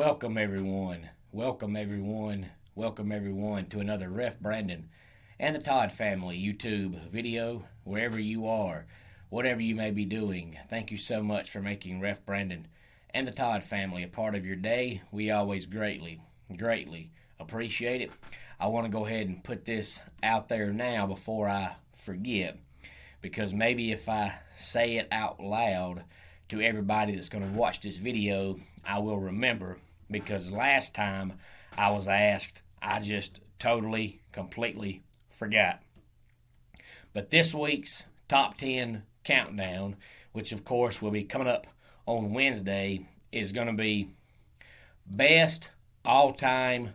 Welcome everyone. Welcome everyone. Welcome everyone to another Ref Brandon and the Todd family YouTube video, wherever you are, whatever you may be doing. Thank you so much for making Ref Brandon and the Todd family a part of your day. We always greatly appreciate it. I want to go ahead and put this out there now before I forget, because maybe if I say it out loud to everybody that's going to watch this video, I will remember, because last time I was asked, I just totally, completely forgot. But this week's top 10 countdown, which of course will be coming up on Wednesday, is going to be best all-time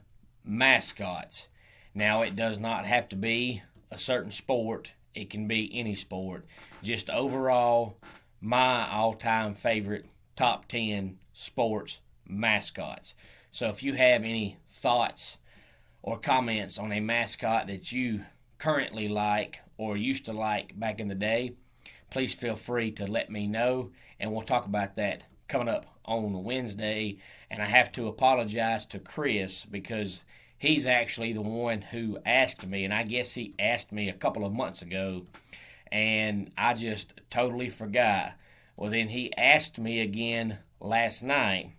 mascots. Now, it does not have to be a certain sport. It can be any sport. Just overall, my all-time favorite top 10 sports mascots. So if you have any thoughts or comments on a mascot that you currently like or used to like back in the day, please feel free to let me know, and we'll talk about that coming up on Wednesday. And I have to apologize to Chris, because he's actually the one who asked me, and I guess he asked me a couple of months ago, and I just totally forgot. Well, then he asked me again last night,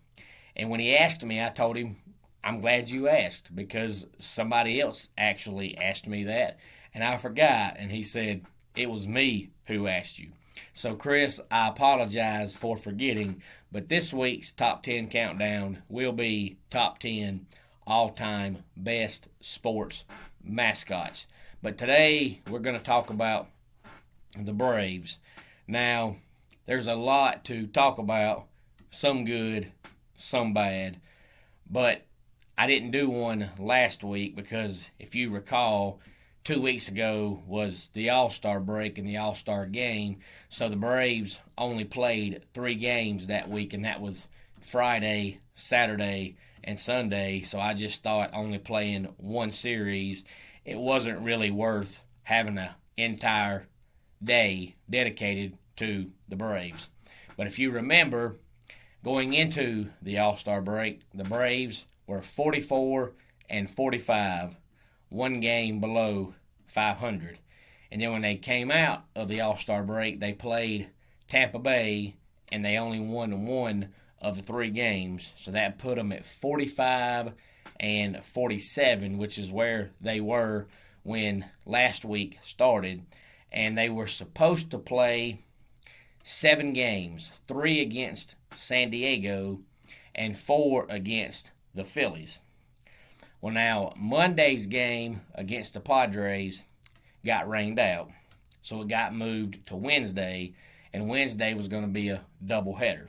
and when he asked me, I told him, I'm glad you asked, because somebody else actually asked me that, and I forgot, and he said, it was me who asked you. So, Chris, I apologize for forgetting, but this week's top 10 countdown will be top 10 all-time best sports mascots. But today, we're going to talk about the Braves. Now, there's a lot to talk about, some good, some bad, but I didn't do one last week because, if you recall, 2 weeks ago was the All-Star break and the All-Star game, so the Braves only played 3 games that week, and that was Friday, Saturday, and Sunday. So I just thought, only playing one series, it wasn't really worth having an entire day dedicated to the Braves. But if you remember, going into the All-Star break, the Braves were 44-45, one game below 500. And then when they came out of the All-Star break, they played Tampa Bay, and they only won one of the 3 games. So that put them at 45-47, which is where they were when last week started. And they were supposed to play 7 games, 3 against San Diego and 4 against the Phillies. Well, now, Monday's game against the Padres got rained out, so it got moved to Wednesday, and Wednesday was going to be a doubleheader.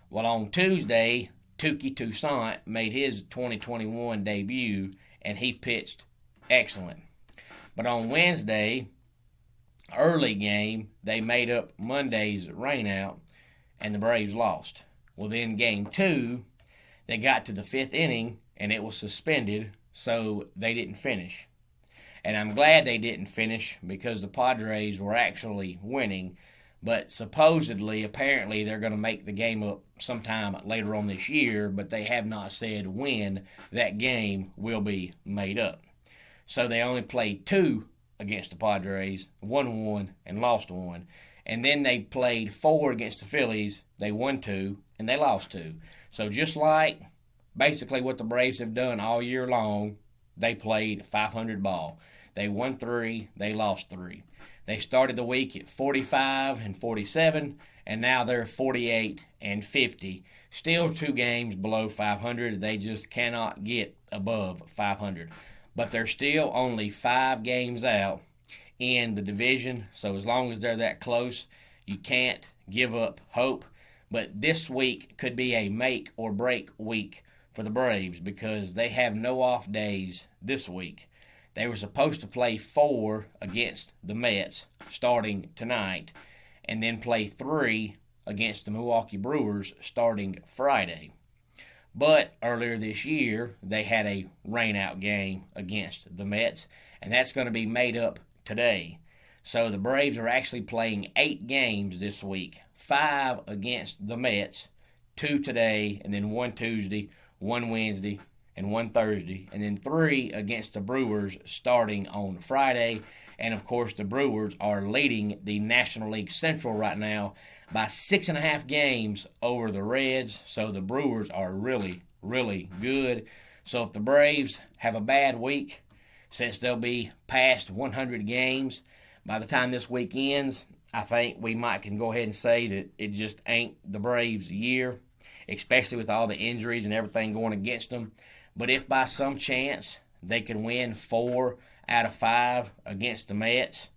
Well, on Tuesday, Touki Toussaint made his 2021 debut, and he pitched excellent. But on Wednesday, early game, they made up Monday's rainout, and the Braves lost. Well, then game 2, they got to the 5th inning, and it was suspended, so they didn't finish. And I'm glad they didn't finish, because the Padres were actually winning, but supposedly, apparently, they're going to make the game up sometime later on this year, but they have not said when that game will be made up. So they only played 2 against the Padres, won 1 and lost 1. And then they played 4 against the Phillies. They won 2 and they lost 2. So just like basically what the Braves have done all year long, they played 500 ball. They won 3, they lost 3. They started the week at 45-47, and now they're 48-50. Still 2 games below 500. They just cannot get above 500. But they're still only 5 games out in the division, so as long as they're that close, you can't give up hope. But this week could be a make or break week for the Braves, because they have no off days this week. They were supposed to play 4 against the Mets starting tonight, and then play 3 against the Milwaukee Brewers starting Friday. But earlier this year, they had a rainout game against the Mets, and that's going to be made up today. So the Braves are actually playing 8 games this week, 5 against the Mets, 2 today, and then 1 Tuesday, one Wednesday, and one Thursday, and then 3 against the Brewers starting on Friday. And of course, the Brewers are leading the National League Central right now by 6.5 games over the Reds. So the Brewers are really, really good. So if the Braves have a bad week, since they'll be past 100 games by the time this week ends, I think we might can go ahead and say that it just ain't the Braves' year, especially with all the injuries and everything going against them. But if by some chance they can win 4 out of 5 against the Mets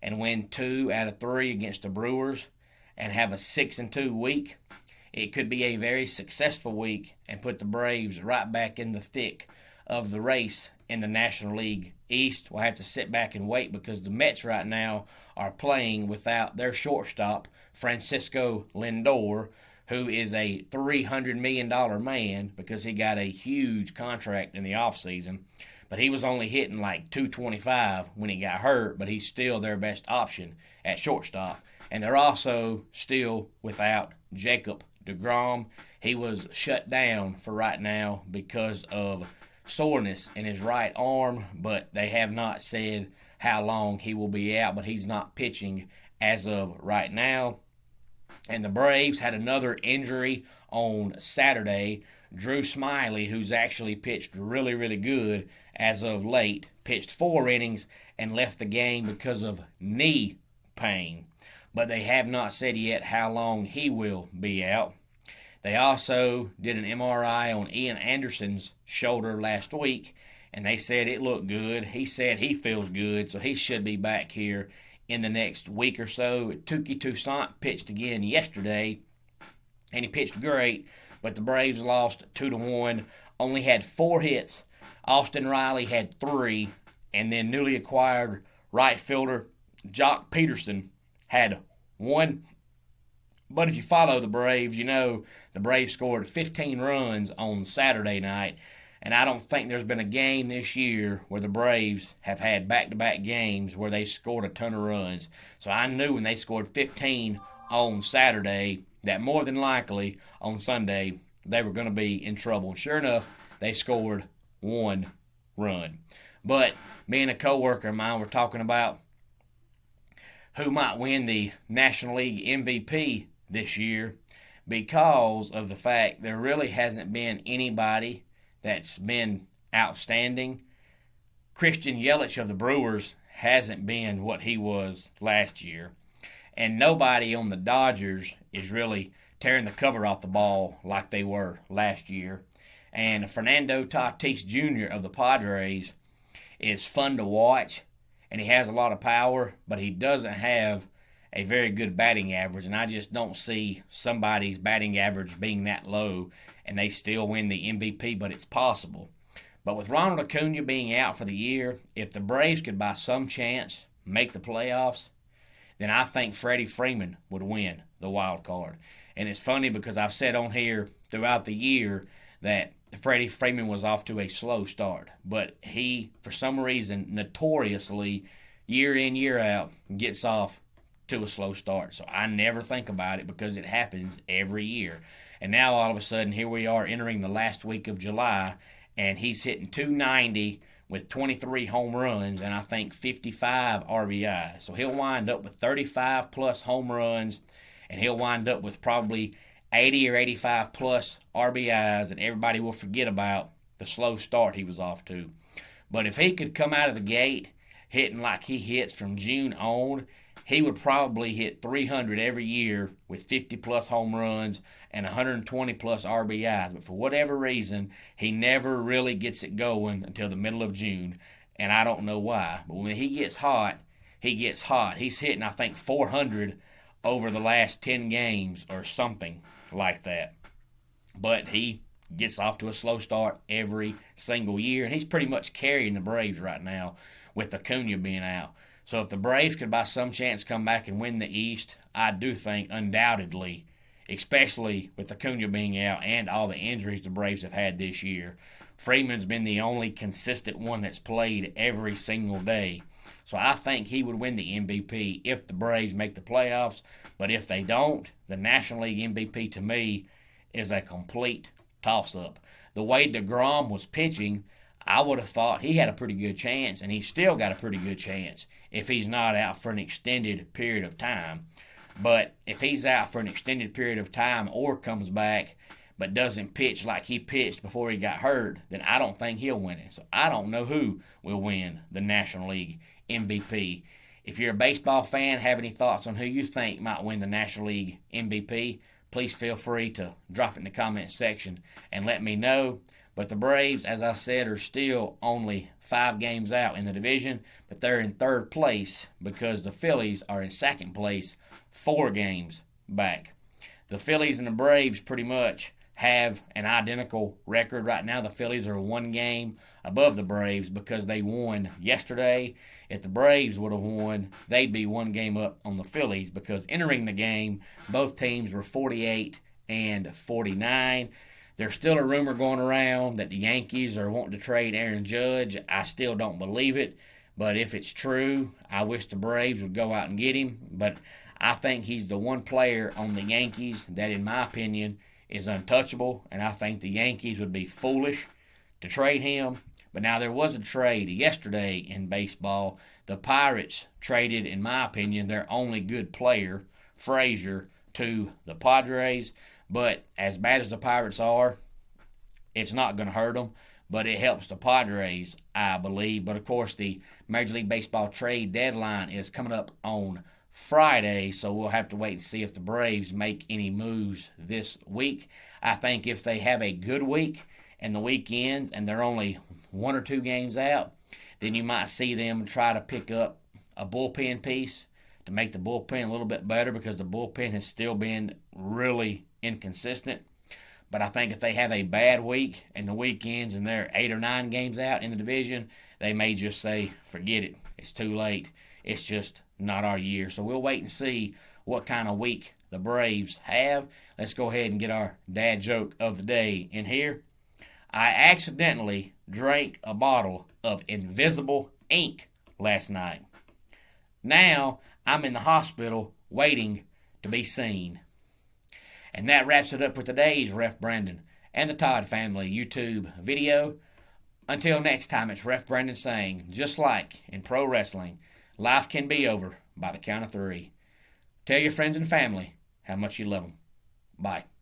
and win 2 out of 3 against the Brewers and have a 6-2 week, it could be a very successful week and put the Braves right back in the thick of the race in the National League East. We'll have to sit back and wait because the Mets right now are playing without their shortstop, Francisco Lindor, who is a $300 million man because he got a huge contract in the offseason. But he was only hitting like 225 when he got hurt, but he's still their best option at shortstop. And they're also still without Jacob deGrom. He was shut down for right now because of soreness in his right arm, but they have not said how long he will be out, but he's not pitching as of right now. And the Braves had another injury on Saturday. Drew Smyly, who's actually pitched really, really good as of late, pitched 4 innings and left the game because of knee pain. But they have not said yet how long he will be out. They also did an MRI on Ian Anderson's shoulder last week, and they said it looked good. He said he feels good, so he should be back here in the next week or so. Touki Toussaint pitched again yesterday, and he pitched great, but the Braves lost 2-1, only had 4 hits. Austin Riley had 3, and then newly acquired right fielder Jock Peterson had 1. But if you follow the Braves, you know the Braves scored 15 runs on Saturday night, and I don't think there's been a game this year where the Braves have had back-to-back games where they scored a ton of runs. So I knew when they scored 15 on Saturday that more than likely on Sunday they were going to be in trouble. And sure enough, they scored 1 run. But me and a coworker of mine were talking about who might win the National League MVP this year because of the fact there really hasn't been anybody that's been outstanding. Christian Yelich of the Brewers hasn't been what he was last year. And nobody on the Dodgers is really tearing the cover off the ball like they were last year. And Fernando Tatis Jr. of the Padres is fun to watch, and he has a lot of power, but he doesn't have a very good batting average, and I just don't see somebody's batting average being that low and they still win the MVP, but it's possible. But with Ronald Acuna being out for the year, if the Braves could by some chance make the playoffs, then I think Freddie Freeman would win the wild card. And it's funny because I've said on here throughout the year that Freddie Freeman was off to a slow start, but he, for some reason, notoriously, year in, year out, gets off to a slow start. So I never think about it because it happens every year. And now all of a sudden, here we are entering the last week of July, and he's hitting 290 with 23 home runs and I think 55 RBI. So he'll wind up with 35 plus home runs, and he'll wind up with probably 80 or 85 plus RBIs, and everybody will forget about the slow start he was off to. But if he could come out of the gate hitting like he hits from June on, he would probably hit 300 every year with 50 plus home runs and 120 plus RBIs. But for whatever reason, he never really gets it going until the middle of June, and I don't know why. But when he gets hot, he gets hot. He's hitting, I think, 400 over the last 10 games or something like that. But he gets off to a slow start every single year, and he's pretty much carrying the Braves right now with Acuna being out. So if the Braves could by some chance come back and win the East, I do think undoubtedly, especially with Acuna being out and all the injuries the Braves have had this year, Freeman's been the only consistent one that's played every single day. So I think he would win the MVP if the Braves make the playoffs. But if they don't, the National League MVP to me is a complete toss-up. the way DeGrom was pitching, I would have thought he had a pretty good chance, and he's still got a pretty good chance if he's not out for an extended period of time. But if he's out for an extended period of time or comes back but doesn't pitch like he pitched before he got hurt, then I don't think he'll win it. So I don't know who will win the National League MVP. If you're a baseball fan, have any thoughts on who you think might win the National League MVP, please feel free to drop it in the comment section and let me know. But the Braves, as I said, are still only 5 games out in the division, but they're in 3rd place because the Phillies are in 2nd place, 4 games back. The Phillies and the Braves pretty much have an identical record right now. The Phillies are 1 game above the Braves because they won yesterday. If the Braves would have won, they'd be 1 game up on the Phillies because entering the game, both teams were 48 and 49. There's still a rumor going around that the Yankees are wanting to trade Aaron Judge. I still don't believe it, but if it's true, I wish the Braves would go out and get him. But I think he's the one player on the Yankees that, in my opinion, is untouchable, and I think the Yankees would be foolish to trade him. But now there was a trade yesterday in baseball. The Pirates traded, in my opinion, their only good player, Frazier, to the Padres. But as bad as the Pirates are, it's not going to hurt them. But it helps the Padres, I believe. But, of course, the Major League Baseball trade deadline is coming up on Friday, so we'll have to wait and see if the Braves make any moves this week. I think if they have a good week and the week ends and they're only 1 or 2 games out, then you might see them try to pick up a bullpen piece to make the bullpen a little bit better because the bullpen has still been really inconsistent. But I think if they have a bad week and the week ends and they're 8 or 9 games out in the division, they may just say, forget it, it's too late. It's just not our year. So we'll wait and see what kind of week the Braves have. Let's go ahead and get our dad joke of the day in here. I accidentally drank a bottle of invisible ink last night. Now I'm in the hospital waiting to be seen. And that wraps it up for today's Ref Brandon and the Todd Family YouTube video. Until next time, it's Ref Brandon saying, just like in pro wrestling, life can be over by the count of 3. Tell your friends and family how much you love them. Bye.